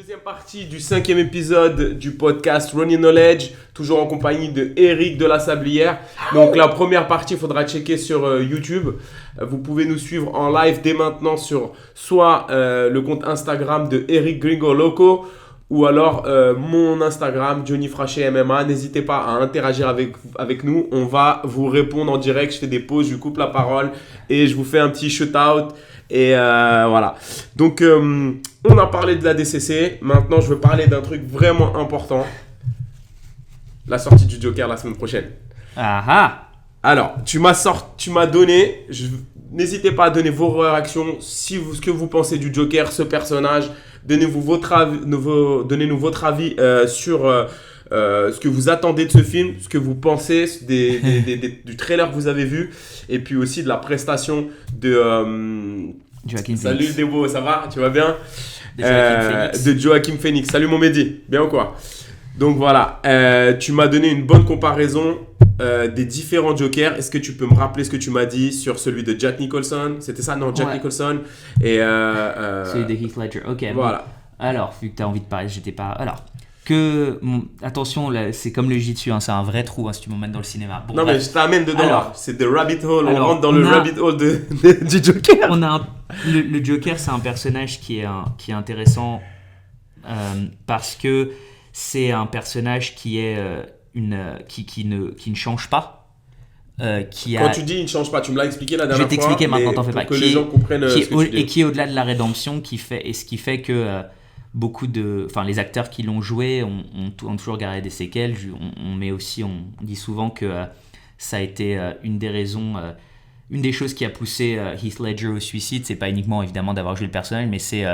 Deuxième partie du 5e épisode du podcast Running Knowledge, toujours en compagnie de Eric de la Sablière. Donc la première partie, il faudra checker sur YouTube. Vous pouvez nous suivre en live dès maintenant sur soit le compte Instagram de Eric Gringo Loco ou alors mon Instagram Johnny Frachet MMA. N'hésitez pas à interagir avec nous, on va vous répondre en direct. Je fais des pauses, je coupe la parole et je vous fais un petit shout-out. Et voilà. Donc, on a parlé de la DCC. Maintenant, je veux parler d'un truc vraiment important. La sortie du Joker la semaine prochaine. Ah. Alors, tu m'as donné... N'hésitez pas à donner vos réactions. Ce que vous pensez du Joker, ce personnage. Donnez-nous votre avis sur... ce que vous attendez de ce film, ce que vous pensez du trailer que vous avez vu, et puis aussi de la prestation de Joaquin Phoenix. Salut Debo, ça va? Tu vas bien? De Joaquin Phoenix. Salut mon Mehdi, bien ou quoi? Donc voilà, tu m'as donné une bonne comparaison des différents Jokers. Est-ce que tu peux me rappeler ce que tu m'as dit sur celui de Jack Nicholson? C'était ça, non? Jack Nicholson et celui de Heath Ledger. Ok. Voilà. Bon. Alors, vu que tu as envie de parler, j'étais pas. Alors. Attention, là, c'est comme le Jiu-Jitsu, hein, c'est un vrai trou si tu m'emmènes dans le cinéma. Bon, non, mais je t'amène dedans. Alors, c'est The Rabbit Hole. On rentre dans le Rabbit Hole du Joker. Le Joker, c'est un personnage qui est intéressant parce que c'est un personnage qui est qui ne change pas. Quand tu dis il ne change pas, tu me l'as expliqué la dernière fois. Je vais t'expliquer maintenant, t'en fais pas. Pour que les gens comprennent ce que tu dis. Et qui est au-delà de la rédemption, ce qui fait que les acteurs qui l'ont joué ont toujours gardé des séquelles. On dit souvent que ça a été une des raisons, une des choses qui a poussé Heath Ledger au suicide. C'est pas uniquement évidemment d'avoir joué le personnage, mais c'est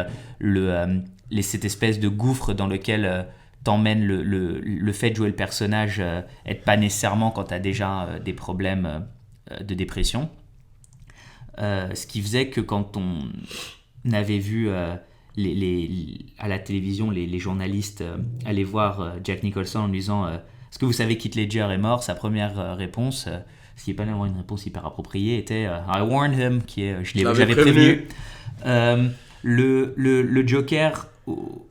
cette espèce de gouffre dans lequel t'emmène le fait de jouer le personnage, aide pas nécessairement quand t'as déjà des problèmes de dépression. Ce qui faisait que quand on avait vu à la télévision, les journalistes allaient voir Jack Nicholson en lui disant est-ce que vous savez qu'Heath Ledger est mort? Sa première réponse, ce qui n'est pas une réponse hyper appropriée, était I warned him, j'avais prévenu. Le Joker,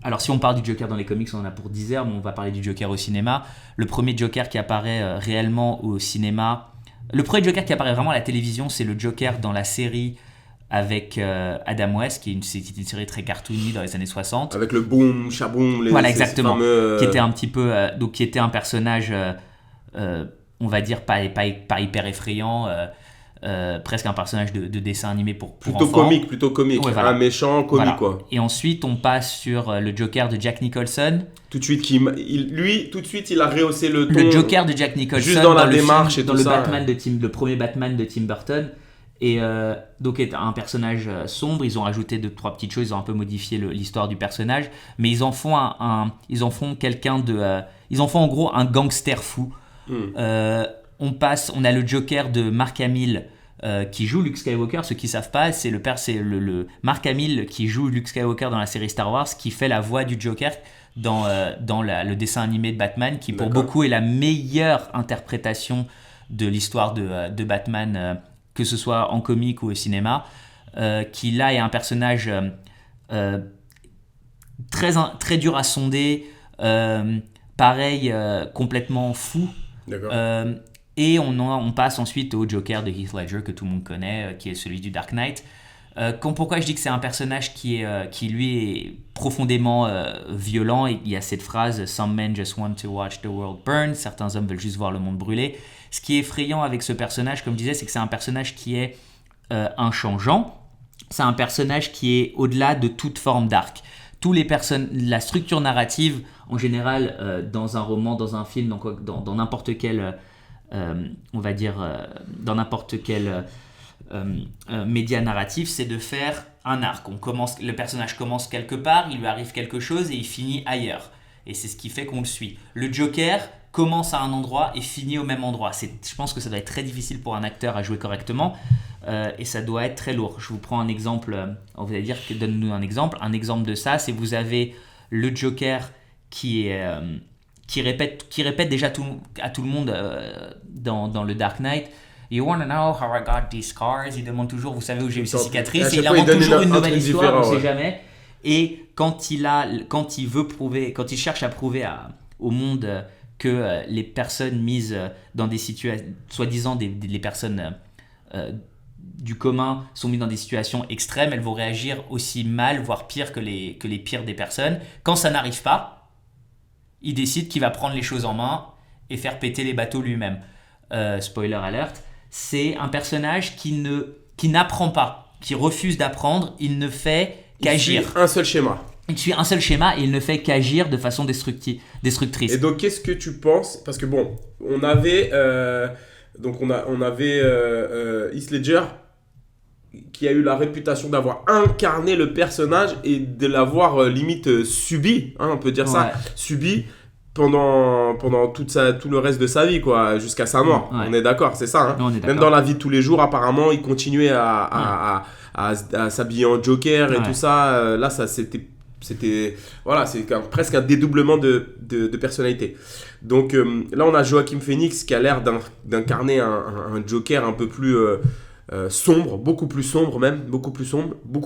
alors si on parle du Joker dans les comics, on en a pour 10 heures, mais on va parler du Joker au cinéma. Le premier Joker qui apparaît réellement au cinéma, le premier Joker qui apparaît vraiment à la télévision, c'est le Joker dans la série avec Adam West, qui est une série très cartoony dans les années 60. Avec le boom, chaboum, voilà, exactement. Fameux... Qui était un petit peu... qui était un personnage, on va dire, pas hyper effrayant, presque un personnage de dessin animé pour plutôt enfants. Plutôt comique. Ouais, voilà. Un méchant comique, voilà. Quoi. Et ensuite, on passe sur le Joker de Jack Nicholson. Tout de suite, il a rehaussé le ton. Le Joker de Jack Nicholson. Juste dans la démarche et tout ça. Le premier Batman de Tim Burton. Et donc est un personnage sombre. Ils ont rajouté 2-3 petites choses, ils ont un peu modifié l'histoire du personnage, mais ils en font quelqu'un de ils en font en gros un gangster fou. On a le Joker de Mark Hamill qui joue Luke Skywalker. Ceux qui savent pas, c'est le Mark Hamill qui joue Luke Skywalker dans la série Star Wars, qui fait la voix du Joker dans le dessin animé de Batman, qui pour beaucoup est la meilleure interprétation de l'histoire de Batman, que ce soit en comique ou au cinéma, qui là est un personnage très dur à sonder, complètement fou. Et on passe ensuite au Joker de Heath Ledger que tout le monde connaît, qui est celui du Dark Knight. Pourquoi je dis que c'est un personnage qui lui est profondément violent? Il y a cette phrase « Some men just want to watch the world burn », certains hommes veulent juste voir le monde brûler. Ce qui est effrayant avec ce personnage, comme je disais, c'est que c'est un personnage qui est inchangeant. C'est un personnage qui est au-delà de toute forme d'arc. La structure narrative, en général, dans un roman, dans un film, dans n'importe quel, on va dire, dans n'importe quel média narratif, c'est de faire un arc. Le personnage commence quelque part, il lui arrive quelque chose et il finit ailleurs. Et c'est ce qui fait qu'on le suit. Le Joker commence à un endroit et finit au même endroit. Je pense que ça doit être très difficile pour un acteur à jouer correctement et ça doit être très lourd. Je vous prends un exemple. Vous allez dire, donne-nous un exemple. Un exemple de ça, c'est vous avez le Joker qui répète déjà à tout le monde dans le Dark Knight. You want to know how I got these scars? Il demande toujours, vous savez où j'ai eu ces cicatrices? Et il invente toujours une nouvelle histoire, on ne sait jamais. Et quand il cherche à prouver au monde que les personnes mises dans des situations, soi-disant les personnes du commun sont mises dans des situations extrêmes, elles vont réagir aussi mal, voire pire que les pires des personnes. Quand ça n'arrive pas, il décide qu'il va prendre les choses en main et faire péter les bateaux lui-même. Spoiler alert, c'est un personnage qui n'apprend pas, qui refuse d'apprendre, il ne fait qu'agir. Il suit un seul schéma. Il suit un seul schéma et il ne fait qu'agir de façon destructrice. Et donc, qu'est-ce que tu penses? Parce que bon, on avait Heath Ledger qui a eu la réputation d'avoir incarné le personnage et de l'avoir limite subi, hein, on peut dire ça, subi pendant tout le reste de sa vie, quoi, jusqu'à sa mort. Ouais. On est d'accord, c'est ça. Hein. On est d'accord. Même dans la vie de tous les jours, apparemment, il continuait à s'habiller en Joker et tout ça. Là, ça c'était voilà, c'est presque un dédoublement de personnalité. Donc là, on a Joaquin Phoenix qui a l'air d'incarner un Joker un peu plus sombre, beaucoup plus sombre, beaucoup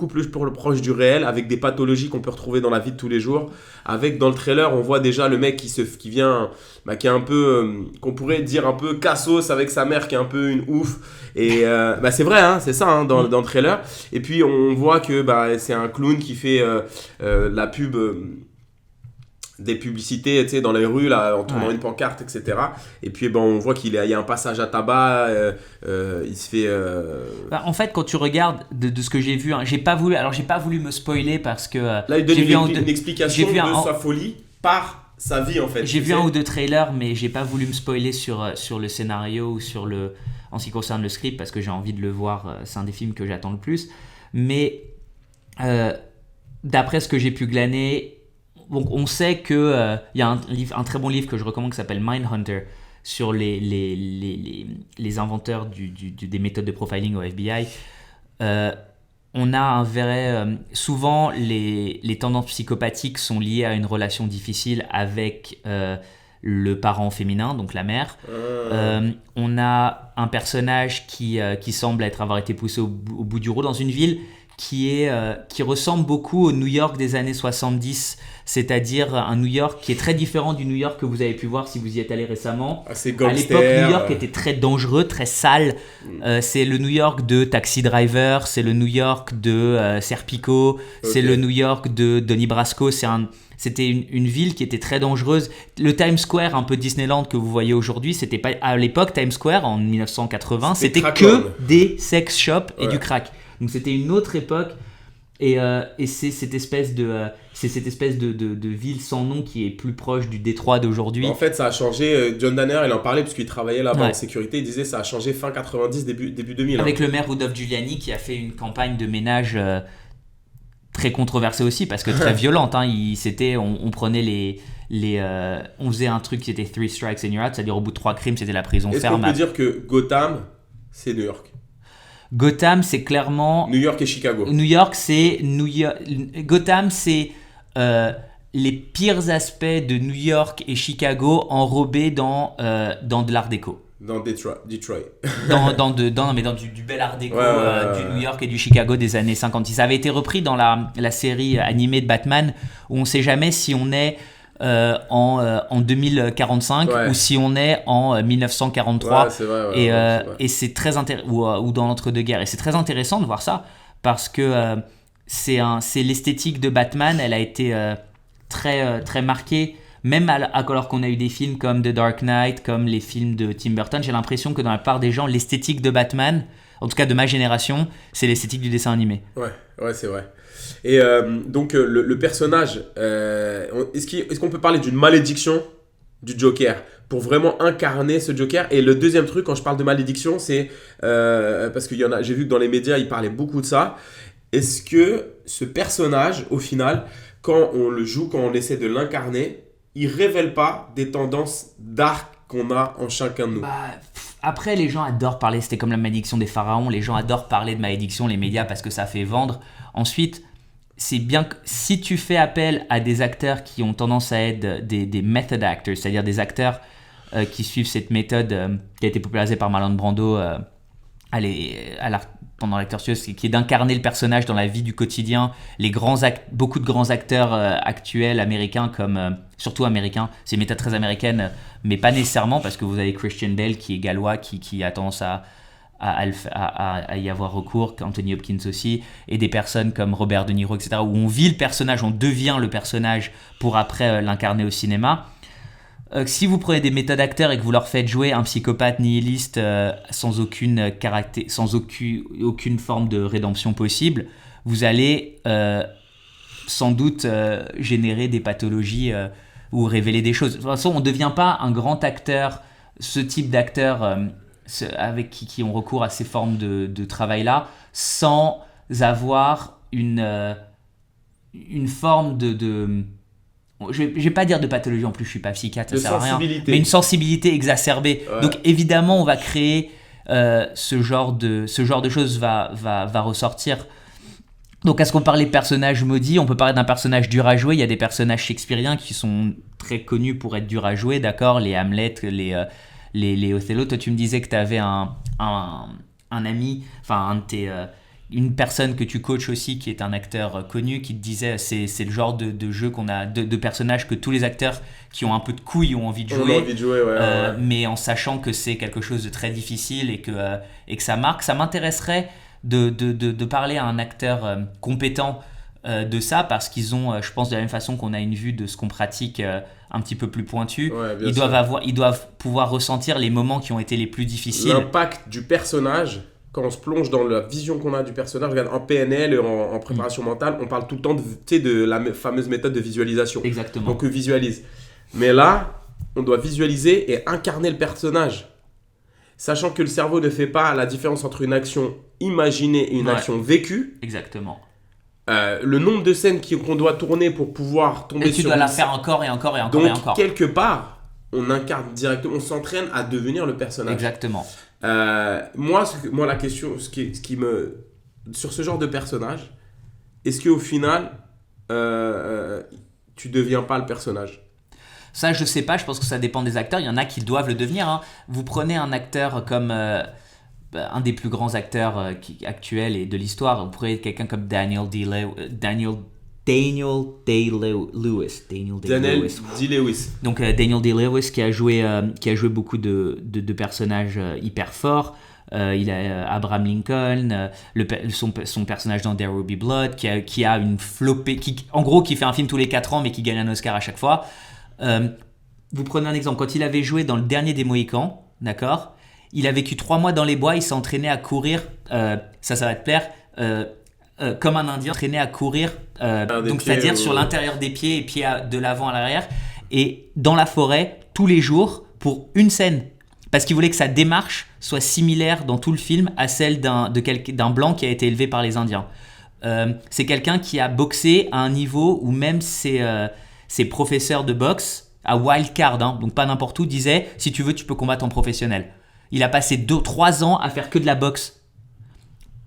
plus proche du réel, avec des pathologies qu'on peut retrouver dans la vie de tous les jours. Avec, dans le trailer, on voit déjà le mec qui vient, qui est un peu, qu'on pourrait dire un peu cassos avec sa mère qui est un peu une ouf. Et c'est vrai, hein, c'est ça, hein, dans le trailer. Et puis on voit que c'est un clown qui fait la pub. Des publicités, tu sais, dans les rues là, en tournant une pancarte, etc. Et puis on voit qu'il y a un passage à tabac, il se fait en fait, quand tu regardes de ce que j'ai vu, hein, j'ai pas voulu me spoiler parce que là il donne une explication de sa folie par sa vie, en fait. J'ai vu un ou deux trailers, mais j'ai pas voulu me spoiler sur le scénario ou en ce qui concerne le script, parce que j'ai envie de le voir. C'est un des films que j'attends le plus. Mais d'après ce que j'ai pu glaner, donc on sait que y a un très bon livre que je recommande qui s'appelle Mindhunter sur les inventeurs des méthodes de profiling au FBI. On a un vrai... souvent, les tendances psychopathiques sont liées à une relation difficile avec le parent féminin, donc la mère. On a un personnage qui semble avoir été poussé au bout du rouleau dans une ville qui ressemble beaucoup au New York des années 70, c'est-à-dire un New York qui est très différent du New York que vous avez pu voir si vous y êtes allé récemment. C'est gangster. À l'époque, New York était très dangereux, très sale. C'est le New York de Taxi Driver, c'est le New York de Serpico, c'est le New York de Donnie Brasco. C'était une ville qui était très dangereuse. Le Times Square, un peu Disneyland que vous voyez aujourd'hui, c'était pas à l'époque. Times Square en 1980, c'était que des sex shops et du crack. Donc c'était une autre époque, et c'est cette espèce de ville sans nom qui est plus proche du Détroit d'aujourd'hui. En fait, ça a changé. John Danner, il en parlait parce qu'il travaillait là-bas en sécurité. Il disait ça a changé fin 90, début 2000. Avec le maire Rudolph Giuliani qui a fait une campagne de ménage très controversée aussi, parce que très violente. Hein. On prenait on faisait un truc qui était 3 strikes and you're out, c'est-à-dire au bout de 3 crimes, c'était la prison ferme. Est-ce qu'on peut dire que Gotham, c'est New York? Gotham, c'est clairement... New York et Chicago. Gotham, c'est les pires aspects de New York et Chicago enrobés dans de l'art déco. Dans Detroit. dans du bel art déco du New York et du Chicago des années 50. Ça avait été repris dans la série animée de Batman, où on ne sait jamais si on est... en 2045 ou si on est en 1943 et c'est très ou dans l'entre-deux-guerres, et c'est très intéressant de voir ça parce que c'est l'esthétique de Batman, elle a été très, très marquée, même alors qu'on a eu des films comme The Dark Knight, comme les films de Tim Burton. J'ai l'impression que dans la part des gens, l'esthétique de Batman, en tout cas de ma génération, c'est l'esthétique du dessin animé. Ouais, c'est vrai. Et donc le personnage, est-ce qu'on peut parler d'une malédiction du Joker pour vraiment incarner ce Joker? Et le deuxième truc, quand je parle de malédiction, c'est parce qu'il y en a, j'ai vu que dans les médias ils parlaient beaucoup de ça. Est-ce que ce personnage, au final, quand on le joue, quand on essaie de l'incarner, il révèle pas des tendances dark qu'on a en chacun de nous? Après, les gens adorent parler, c'était comme la malédiction des pharaons, les gens adorent parler de malédiction, les médias, parce que ça fait vendre. Ensuite, c'est bien que si tu fais appel à des acteurs qui ont tendance à être des method actors, c'est-à-dire des acteurs qui suivent cette méthode qui a été popularisée par Marlon Brando pendant l'acteur studio, qui est d'incarner le personnage dans la vie du quotidien. Beaucoup de grands acteurs actuels américains, surtout américains, c'est une méthode très américaine, mais pas nécessairement, parce que vous avez Christian Bale qui est gallois, qui a tendance à y avoir recours, Anthony Hopkins aussi, et des personnes comme Robert De Niro, etc., où on vit le personnage, on devient le personnage pour après l'incarner au cinéma. Si vous prenez des méthodes acteurs et que vous leur faites jouer un psychopathe nihiliste sans aucune forme de rédemption possible, vous allez sans doute générer des pathologies ou révéler des choses. De toute façon, on ne devient pas un grand acteur, ce type d'acteur avec qui ont recours à ces formes de travail-là, sans avoir une forme de je vais pas dire de pathologie, en plus je suis pas psychiatre, ça sert à rien, mais une sensibilité exacerbée. Ouais. Donc évidemment on va créer ce genre de choses va ressortir. Donc est-ce qu'on parlait de personnages maudits, on peut parler d'un personnage dur à jouer. Il y a des personnages shakespeariens qui sont très connus pour être durs à jouer, d'accord, les Hamlet, les Othello. Toi tu me disais que tu avais un ami, enfin une personne que tu coaches aussi qui est un acteur connu, qui te disait c'est le genre de jeu qu'on a, de personnages que tous les acteurs qui ont un peu de couilles ont envie de jouer, ouais. Mais en sachant que c'est quelque chose de très difficile et que ça marque. Ça m'intéresserait de parler à un acteur compétent de ça, parce qu'ils ont, je pense, de la même façon qu'on a une vue de ce qu'on pratique un petit peu plus pointue, ils doivent pouvoir ressentir les moments qui ont été les plus difficiles. L'impact du personnage. Quand on se plonge dans la vision qu'on a du personnage, regarde, en PNL et en préparation mentale, on parle tout le temps de la fameuse méthode de visualisation. Exactement. Donc on visualise. Mais là, on doit visualiser et incarner le personnage. Sachant que le cerveau ne fait pas la différence entre une action imaginée et une action vécue. Exactement. Le nombre de scènes qu'on doit tourner pour pouvoir tomber sur... Et tu dois la faire encore et encore et encore. Donc, et encore. Quelque part, on incarne directement, on s'entraîne à devenir le personnage. Exactement. Moi, la question, sur ce genre de personnage, est-ce qu'au final, tu deviens pas le personnage? Ça, je sais pas, je pense que ça dépend des acteurs. Il y en a qui doivent le devenir, hein. Vous prenez un acteur comme un des plus grands acteurs actuels et de l'histoire, vous prenez quelqu'un comme Daniel Day-Lewis. Donc Daniel Day-Lewis qui a joué beaucoup de personnages hyper forts. Il a Abraham Lincoln, son personnage dans There Will Be Blood, qui a une flopée, qui fait un film tous les 4 ans mais qui gagne un Oscar à chaque fois. Vous prenez un exemple, quand il avait joué dans le dernier des Mohicans, d'accord, il a vécu 3 mois dans les bois, il s'est entraîné à courir, ça va te plaire, comme un Indien, entraîné à courir, donc c'est-à-dire sur l'intérieur des pieds et pieds de l'avant à l'arrière, et dans la forêt tous les jours pour une scène, parce qu'il voulait que sa démarche soit similaire dans tout le film à celle d'un blanc qui a été élevé par les Indiens. C'est quelqu'un qui a boxé à un niveau où même ses professeurs de boxe à wildcard, hein, donc pas n'importe où, disaient si tu veux tu peux combattre en professionnel. Il a passé 2-3 ans à faire que de la boxe.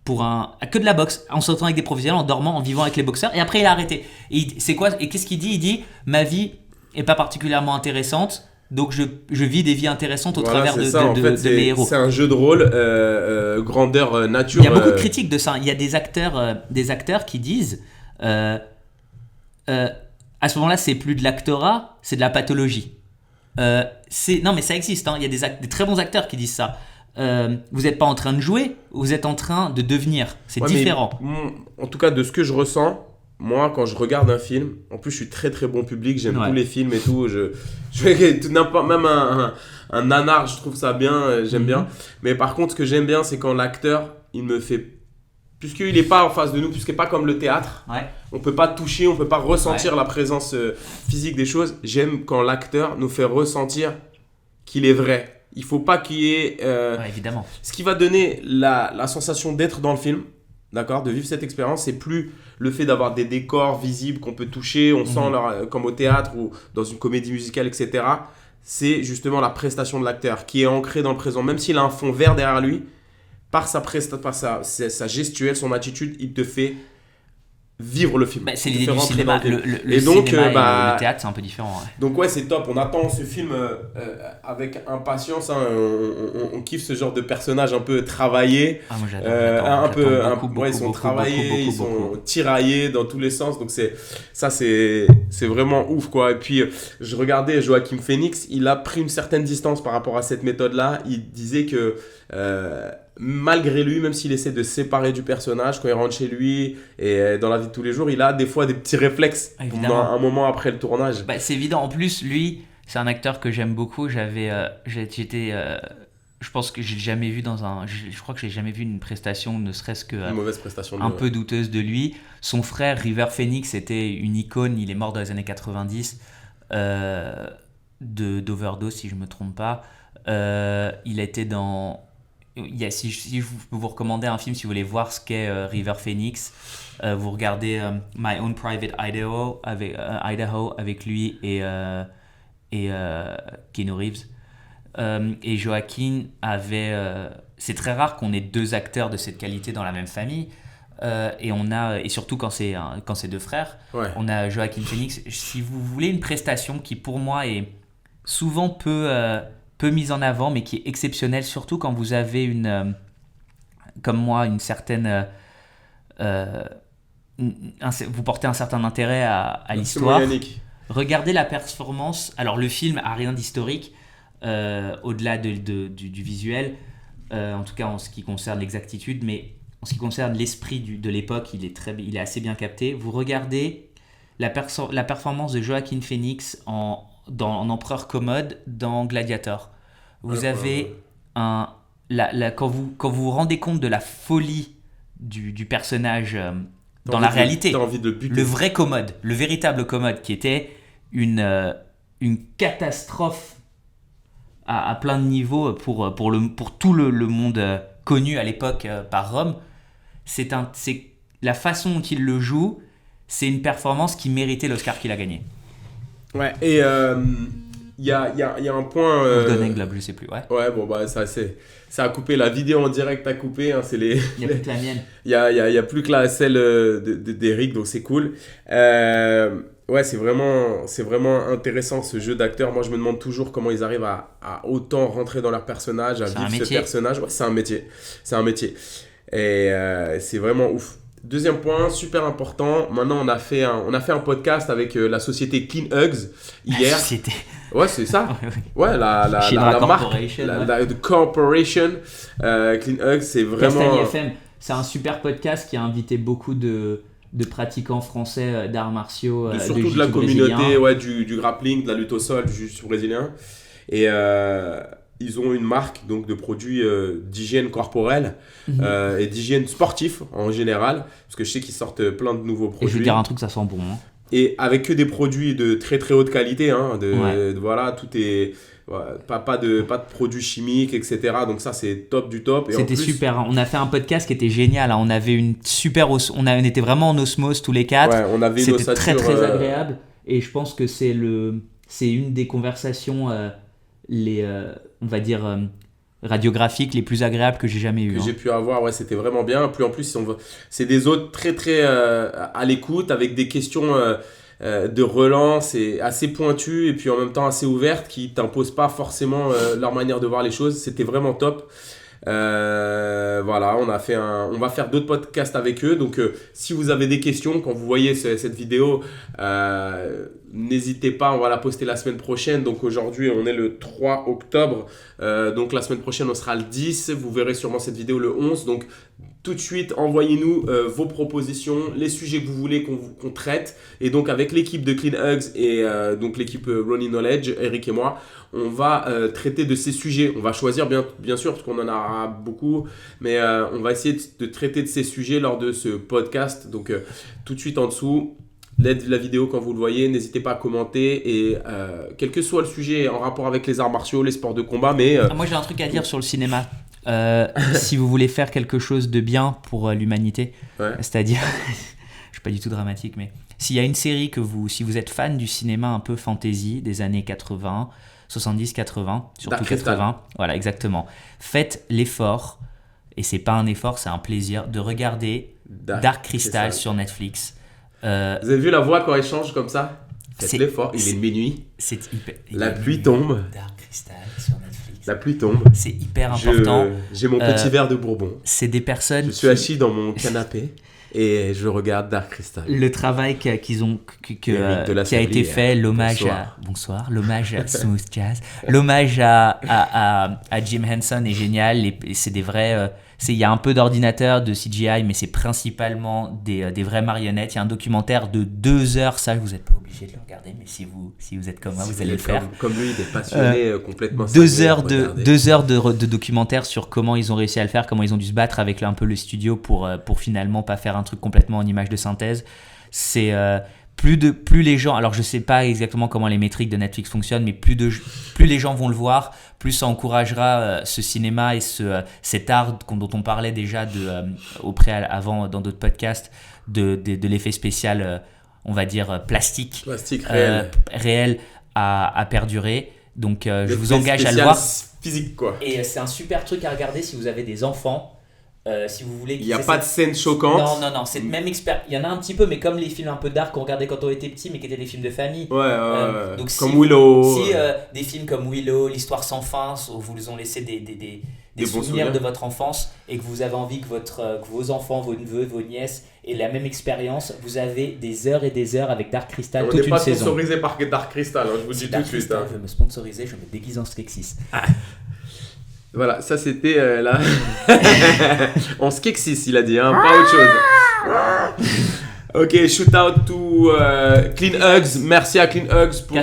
Que de la boxe, en s'entraînant avec des professionnels, en dormant, en vivant avec les boxeurs, et après il a arrêté. Et qu'est-ce qu'il dit ? Il dit ma vie est pas particulièrement intéressante, donc je vis des vies intéressantes au travers de mes héros. C'est un jeu de rôle grandeur nature. Il y a beaucoup de critiques de ça. Il y a des acteurs qui disent à ce moment-là, c'est plus de l'actorat, c'est de la pathologie. Non, mais ça existe. Hein. Il y a des très bons acteurs qui disent ça. Vous n'êtes pas en train de jouer, vous êtes en train de devenir. C'est différent. En tout cas, de ce que je ressens, moi, quand je regarde un film, en plus, je suis très très bon public, j'aime tous les films et tout. Même un nanar, je trouve ça bien, j'aime bien. Mais par contre, ce que j'aime bien, c'est quand l'acteur, il me fait... Puisqu'il n'est pas en face de nous, puisqu'il n'est pas comme le théâtre, on ne peut pas toucher, on ne peut pas ressentir la présence physique des choses. J'aime quand l'acteur nous fait ressentir qu'il est vrai. Il ne faut pas qu'il y ait... évidemment. Ce qui va donner la sensation d'être dans le film, d'accord, de vivre cette expérience, c'est plus le fait d'avoir des décors visibles qu'on peut toucher, on sent comme au théâtre ou dans une comédie musicale, etc. C'est justement la prestation de l'acteur qui est ancrée dans le présent. Même s'il a un fond vert derrière lui, par sa gestuelle, son attitude, il te fait vivre le film. C'est l'idée du cinéma. Le et donc, cinéma et le théâtre, c'est un peu différent. Ouais. Donc ouais, c'est top. On attend ce film avec impatience. Hein. On kiffe ce genre de personnage un peu travaillé. Ah, moi j'adore. Ils sont travaillés, ils sont tiraillés dans tous les sens. Donc c'est vraiment ouf, quoi. Et puis je regardais Joaquin Phoenix, il a pris une certaine distance par rapport à cette méthode-là. Il disait que malgré lui, même s'il essaie de se séparer du personnage, quand il rentre chez lui et dans la vie de tous les jours, il a des fois des petits réflexes un moment après le tournage. C'est évident. En plus, lui, c'est un acteur que j'aime beaucoup. Je pense que j'ai jamais vu je crois que j'ai jamais vu une prestation, ne serait-ce que une mauvaise prestation un peu douteuse de lui. Son frère River Phoenix était une icône. Il est mort dans les années 90 d'overdose, si je me trompe pas. Il était dans si je peux vous recommander un film si vous voulez voir ce qu'est River Phoenix, vous regardez My Own Private Idaho avec lui et Keanu Reeves. Et Joaquin avait c'est très rare qu'on ait deux acteurs de cette qualité dans la même famille, et surtout quand c'est deux frères. On a Joaquin Phoenix. Si vous voulez une prestation qui pour moi est souvent peu mise en avant mais qui est exceptionnelle, surtout quand vous avez comme moi une certaine vous portez un certain intérêt à l'histoire. Regardez la performance. Alors le film a rien d'historique au-delà du visuel, en tout cas en ce qui concerne l'exactitude, mais en ce qui concerne l'esprit de l'époque, il est assez bien capté. Vous regardez la performance de Joaquin Phoenix en Empereur Commode dans Gladiator. Vous avez quand vous vous rendez compte de la folie du personnage dans la réalité, le vrai Commode, le véritable Commode, qui était une catastrophe à plein de niveaux pour tout le monde connu à l'époque par Rome. C'est la façon dont il le joue, c'est une performance qui méritait l'Oscar qu'il a gagné. Ouais, et il y a un point. Golden Globe, je sais plus. Ouais, bon, ça a coupé. La vidéo en direct a coupé. Hein, il n'y a plus que la mienne. Il y a plus que celle d'Eric, donc c'est cool. Ouais, c'est vraiment intéressant ce jeu d'acteur. Moi, je me demande toujours comment ils arrivent à autant rentrer dans leur personnage, à vivre ce personnage. Ouais, c'est un métier. C'est un métier. Et c'est vraiment ouf. Deuxième point, super important. Maintenant, on a fait un podcast avec la société Clean Hugs hier. La société. Ouais, c'est ça. Ouais, la marque, the corporation. Clean Hugs, c'est vraiment. Castagne FM, c'est un super podcast qui a invité beaucoup de pratiquants français d'arts martiaux, surtout de la communauté, du grappling, de la lutte au sol, du jiu-jitsu brésilien. Et ils ont une marque donc de produits d'hygiène corporelle et d'hygiène sportif en général, parce que je sais qu'ils sortent plein de nouveaux produits. Et je veux dire un truc, ça sent bon. Hein. Et avec que des produits de très très haute qualité, hein, voilà, tout est pas de produits chimiques, etc. Donc ça c'est top du top. Et c'était super. Hein. On a fait un podcast qui était génial. Hein. On avait une super on était vraiment en osmose tous les quatre. Ouais, on avait c'était très très agréable. Et je pense que c'est une des conversations on va dire radiographiques les plus agréables que j'ai jamais eues. Que j'ai pu avoir, ouais, c'était vraiment bien. Puis en plus, c'est des hôtes très très à l'écoute, avec des questions de relance et assez pointues et puis en même temps assez ouvertes, qui t'imposent pas forcément leur manière de voir les choses. C'était vraiment top. Voilà, on va faire d'autres podcasts avec eux. Donc si vous avez des questions quand vous voyez cette vidéo, n'hésitez pas, on va la poster la semaine prochaine. Donc aujourd'hui on est le 3 octobre, donc la semaine prochaine on sera le 10. Vous verrez sûrement cette vidéo le 11. Donc tout de suite, envoyez-nous vos propositions, les sujets que vous voulez qu'on traite. Et donc avec l'équipe de Clean Hugs et donc l'équipe Running Knowledge, Eric et moi, on va traiter de ces sujets. On va choisir bien sûr, parce qu'on en aura beaucoup, mais on va essayer de traiter de ces sujets lors de ce podcast. Donc tout de suite en dessous, la vidéo quand vous le voyez, n'hésitez pas à commenter. Et quel que soit le sujet en rapport avec les arts martiaux, les sports de combat, mais... Moi j'ai un truc à dire sur le cinéma. Si vous voulez faire quelque chose de bien pour l'humanité, c'est-à-dire, je suis pas du tout dramatique, mais s'il y a une série si vous êtes fan du cinéma un peu fantasy des années 80, 70, 80, surtout 80, voilà exactement, faites l'effort, et c'est pas un effort, c'est un plaisir, de regarder Dark Crystal sur Netflix. Vous avez vu la voix quand elle change comme ça? Faites-le fort, il est minuit. C'est hyper. La pluie tombe. Dark Crystal sur Netflix. La pluie tombe. C'est hyper important. J'ai mon petit verre de bourbon. C'est des personnes. Je suis assis dans mon canapé et je regarde Dark Crystal. Le travail qui a été fait, l'hommage l'hommage à Smooth Jazz, l'hommage à Jim Henson est génial. C'est des vrais. Il y a un peu d'ordinateur, de CGI, mais c'est principalement des vraies marionnettes. Il y a un documentaire de 2 heures, ça vous n'êtes pas obligé de le regarder, mais si vous êtes comme moi, vous allez le faire. Comme lui, il est passionné complètement. 2 heures de documentaire sur comment ils ont réussi à le faire, comment ils ont dû se battre avec un peu le studio pour finalement pas faire un truc complètement en image de synthèse. C'est plus les gens, alors je sais pas exactement comment les métriques de Netflix fonctionnent, mais plus les gens vont le voir, plus ça encouragera ce cinéma et cet art dont on parlait déjà avant dans d'autres podcasts, de l'effet spécial, on va dire plastique réel à perdurer. Donc je vous engage à le voir. Physique, quoi. Et c'est un super truc à regarder si vous avez des enfants. Si vous voulez, il n'y a pas de scène choquante. Non, c'est le même expert. Il y en a un petit peu, mais comme les films un peu dark qu'on regardait quand on était petit, mais qui étaient des films de famille. Ouais. Donc comme Willow. Si des films comme Willow, L'Histoire sans fin, vous ont laissé des souvenirs de votre enfance et que vous avez envie que vos enfants, vos neveux, vos nièces aient la même expérience, vous avez des heures et des heures avec Dark Crystal toute une saison. On n'est pas sponsorisé par Dark Crystal, je vous dis tout de suite. Crystal veut me sponsoriser, je me déguise en Skeksis. Voilà, ça c'était là. En Skeksis, il a dit, hein, pas autre chose. Ok, shoot out to Clean Hugs. Merci à Clean Hugs pour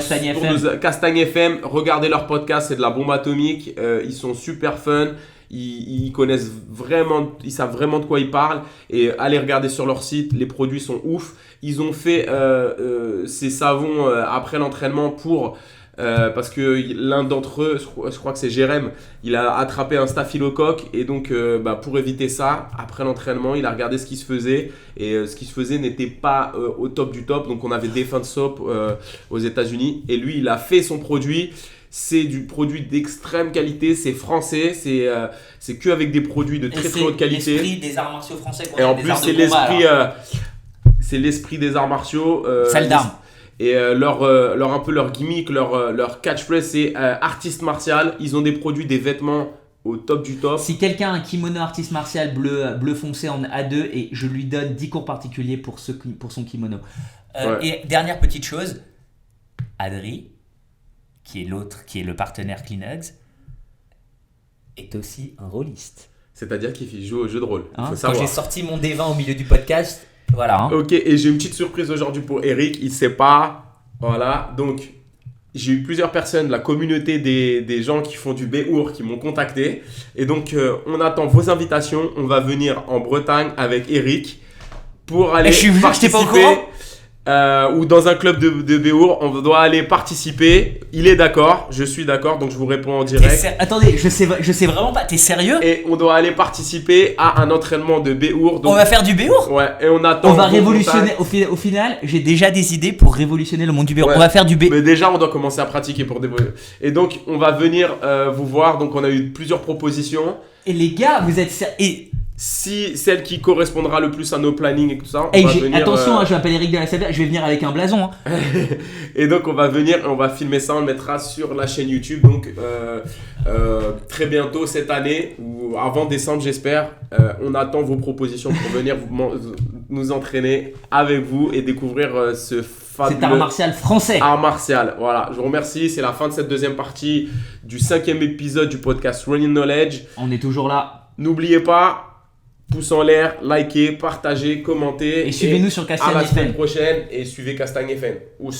Castagne FM. Regardez leur podcast, c'est de la bombe atomique. Ils sont super fun. Ils connaissent vraiment, ils savent vraiment de quoi ils parlent. Et allez regarder sur leur site, les produits sont ouf. Ils ont fait ces savons après l'entraînement parce que l'un d'entre eux, je crois que c'est Jérém, il a attrapé un staphylocoque et donc pour éviter ça, après l'entraînement, il a regardé ce qui se faisait et ce qui se faisait n'était pas au top du top. Donc on avait Defense Soap aux États-Unis et lui, il a fait son produit. C'est du produit d'extrême qualité, c'est français, c'est que avec des produits de très très haute qualité. C'est l'esprit des arts martiaux français. Et en plus, c'est l'esprit des arts martiaux. Salle d'armes. Et leur gimmick, leur catchphrase, c'est artiste martial. Ils ont des produits, des vêtements au top du top. Si quelqu'un a un kimono artiste martial bleu foncé en A2, et je lui donne 10 cours particuliers pour son kimono. Et dernière petite chose, Adri, qui est le partenaire Clean Hugs, est aussi un rôliste. C'est-à-dire qu'il joue au jeu de rôle. Quand j'ai sorti mon D20 au milieu du podcast, voilà. Ok, et j'ai une petite surprise aujourd'hui pour Eric. Il ne sait pas. Voilà, donc j'ai eu plusieurs personnes de la communauté des gens qui font du Béour qui m'ont contacté. Et donc, on attend vos invitations. On va venir en Bretagne avec Eric pour aller participer. Pas au courant. Ou dans un club de Béour, on doit aller participer. Il est d'accord, je suis d'accord, donc je vous réponds en direct. Attendez, je sais vraiment pas, t'es sérieux? Et on doit aller participer à un entraînement de Béour. On va faire du Béour? Ouais, et on attend. On va révolutionner, au final, j'ai déjà des idées pour révolutionner le monde du Béour. Ouais, on va faire du Béour. Mais déjà, on doit commencer à pratiquer pour développer. Et donc, on va venir vous voir. Donc, on a eu plusieurs propositions. Et les gars, vous êtes sérieux? Si celle qui correspondra le plus à nos plannings et tout ça, on va venir, attention, je m'appelle Eric de la Sablière, je vais venir avec un blason. Hein. Et donc on va venir, on va filmer ça, on le mettra sur la chaîne YouTube. Donc très bientôt cette année, ou avant décembre j'espère, on attend vos propositions pour venir nous entraîner avec vous et découvrir ce cet art martial français. Art martial, voilà. Je vous remercie, c'est la fin de cette deuxième partie du 5e épisode du podcast Running Knowledge. On est toujours là. N'oubliez pas, pouce en l'air, likez, partagez, commentez. Et suivez-nous sur Castagne FM. À la semaine prochaine et suivez Castagne FM. Ous.